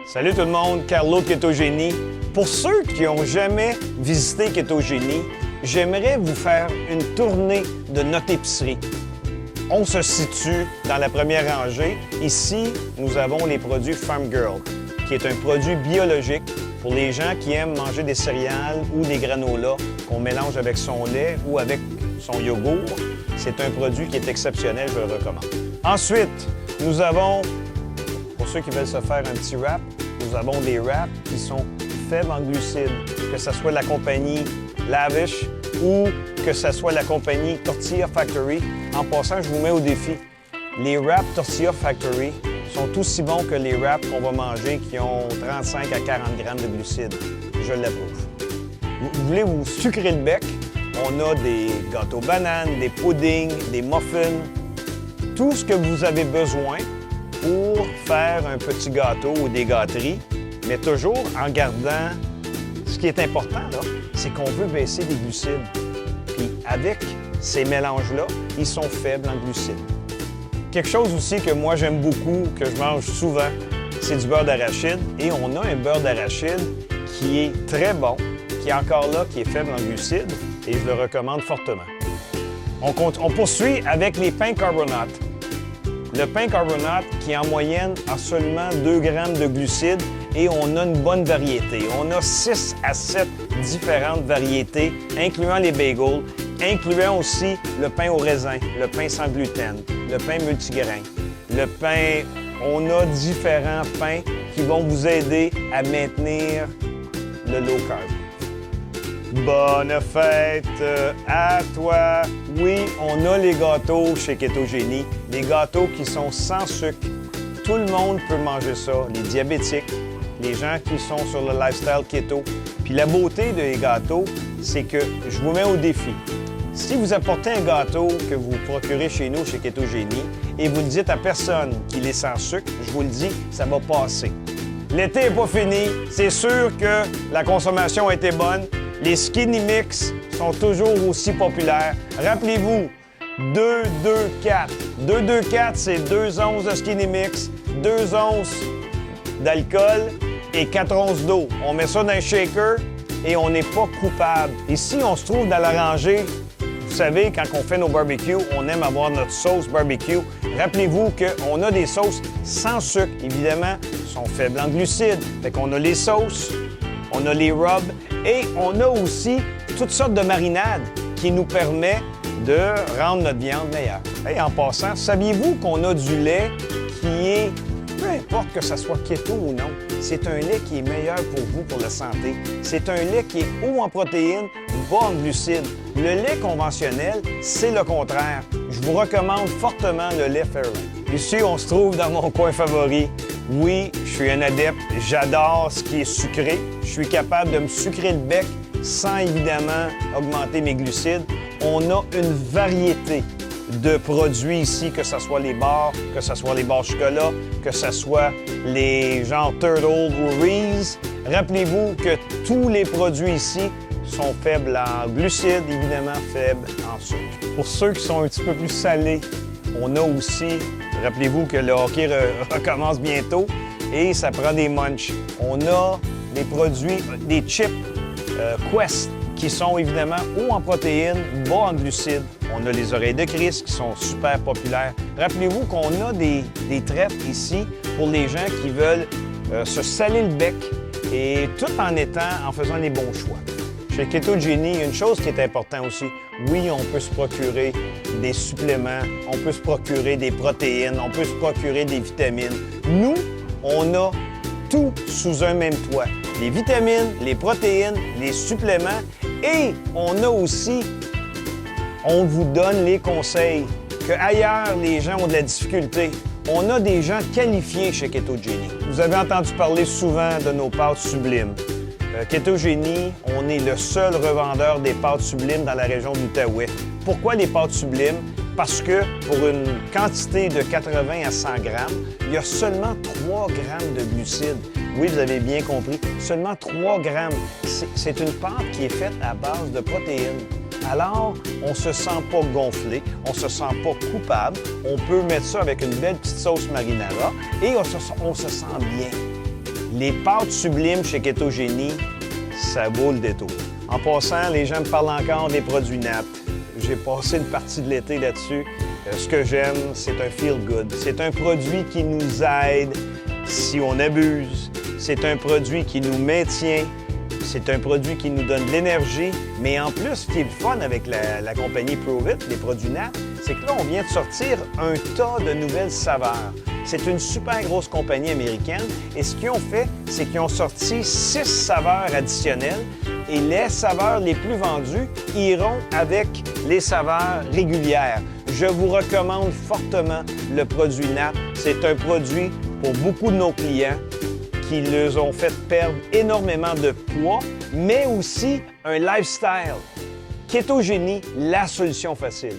Salut tout le monde, Carlo de Ketogénie. Pour ceux qui n'ont jamais visité Ketogénie, j'aimerais vous faire une tournée de notre épicerie. On se situe dans la première rangée. Ici, nous avons les produits Farm Girl, qui est un produit biologique pour les gens qui aiment manger des céréales ou des granolas qu'on mélange avec son lait ou avec son yogourt. C'est un produit qui est exceptionnel, je le recommande. Ensuite, nous avons, pour ceux qui veulent se faire un petit wrap, nous avons des wraps qui sont faibles en glucides, que ce soit la compagnie Lavish ou que ce soit la compagnie Tortilla Factory. En passant, je vous mets au défi. Les wraps Tortilla Factory sont aussi bons que les wraps qu'on va manger qui ont 35 à 40 grammes de glucides. Je l'approuve. Vous voulez vous sucrer le bec? On a des gâteaux bananes, des puddings, des muffins. Tout ce que vous avez besoin pour faire un petit gâteau ou des gâteries, mais toujours en gardant... Ce qui est important, là, c'est qu'on veut baisser les glucides. Puis avec ces mélanges-là, ils sont faibles en glucides. Quelque chose aussi que moi j'aime beaucoup, que je mange souvent, c'est du beurre d'arachide. Et on a un beurre d'arachide qui est très bon, qui est encore là, qui est faible en glucides, et je le recommande fortement. On poursuit avec les pains carbonate. Le pain carbonate qui, en moyenne, a seulement 2 grammes de glucides et on a une bonne variété. On a 6 à 7 différentes variétés, incluant les bagels, incluant aussi le pain au raisin, le pain sans gluten, le pain multigrain. Le pain, on a différents pains qui vont vous aider à maintenir le low carb. Bonne fête à toi! Oui, on a les gâteaux chez Ketogénie, des gâteaux qui sont sans sucre. Tout le monde peut manger ça, les diabétiques, les gens qui sont sur le lifestyle keto. Puis la beauté des gâteaux, c'est que je vous mets au défi. Si vous apportez un gâteau que vous procurez chez nous, chez Ketogénie, et vous ne dites à personne qu'il est sans sucre, je vous le dis, ça va passer. L'été n'est pas fini, c'est sûr que la consommation a été bonne. Les Skinny Mix sont toujours aussi populaires. Rappelez-vous, 2-2-4. 2-2-4, c'est 2 onces de Skinny Mix, 2 onces d'alcool et 4 onces d'eau. On met ça dans un shaker et on n'est pas coupable. Ici, on se trouve dans la rangée. Vous savez, quand on fait nos barbecues, on aime avoir notre sauce barbecue. Rappelez-vous qu'on a des sauces sans sucre, évidemment, sont faibles en glucides. Fait qu'on a les sauces, on a les rubs et on a aussi toutes sortes de marinades qui nous permettent de rendre notre viande meilleure. Et en passant, saviez-vous qu'on a du lait qui est, peu importe que ça soit keto ou non, c'est un lait qui est meilleur pour vous, pour la santé. C'est un lait qui est haut en protéines, bas en glucides. Le lait conventionnel, c'est le contraire. Je vous recommande fortement le lait Fairlane. Ici, on se trouve dans mon coin favori. Oui, je suis un adepte. J'adore ce qui est sucré. Je suis capable de me sucrer le bec sans évidemment augmenter mes glucides. On a une variété de produits ici, que ce soit les barres, que ce soit les barres chocolat, que ce soit les genres Turtle ou Reese. Rappelez-vous que tous les produits ici sont faibles en glucides, évidemment faibles en sucre. Pour ceux qui sont un petit peu plus salés, on a aussi, rappelez-vous que le hockey recommence bientôt et ça prend des munchs. On a des produits, des chips Quest qui sont évidemment hauts en protéines, bas en glucides. On a les oreilles de Christ qui sont super populaires. Rappelez-vous qu'on a des traites ici pour les gens qui veulent se saler le bec et tout en faisant les bons choix. Chez Ketogénie, il y a une chose qui est importante aussi. Oui, on peut se procurer des suppléments, on peut se procurer des protéines, on peut se procurer des vitamines. Nous, on a tout sous un même toit. Les vitamines, les protéines, les suppléments et on a aussi, on vous donne les conseils qu'ailleurs, les gens ont de la difficulté. On a des gens qualifiés chez Ketogénie. Vous avez entendu parler souvent de nos pâtes sublimes. Ketogénie, on est le seul revendeur des pâtes sublimes dans la région de l'Outaouais. Pourquoi les pâtes sublimes? Parce que pour une quantité de 80 à 100 grammes, il y a seulement 3 grammes de glucides. Oui, vous avez bien compris, seulement 3 grammes. C'est une pâte qui est faite à base de protéines. Alors, on ne se sent pas gonflé, on ne se sent pas coupable. On peut mettre ça avec une belle petite sauce marinara et on se sent bien. Les pâtes sublimes chez Ketogénie, ça vaut le détour. En passant, les gens me parlent encore des produits nattes. J'ai passé une partie de l'été là-dessus. Ce que j'aime, c'est un feel-good. C'est un produit qui nous aide si on abuse. C'est un produit qui nous maintient. C'est un produit qui nous donne de l'énergie. Mais en plus, ce qui est le fun avec la compagnie Pruvit, les produits nats, c'est que là, on vient de sortir un tas de nouvelles saveurs. C'est une super grosse compagnie américaine. Et ce qu'ils ont fait, c'est qu'ils ont sorti 6 saveurs additionnelles. Et les saveurs les plus vendues iront avec les saveurs régulières. Je vous recommande fortement le produit nat. C'est un produit pour beaucoup de nos clients qui leur ont fait perdre énormément de poids, mais aussi un lifestyle. Ketogénie, la solution facile.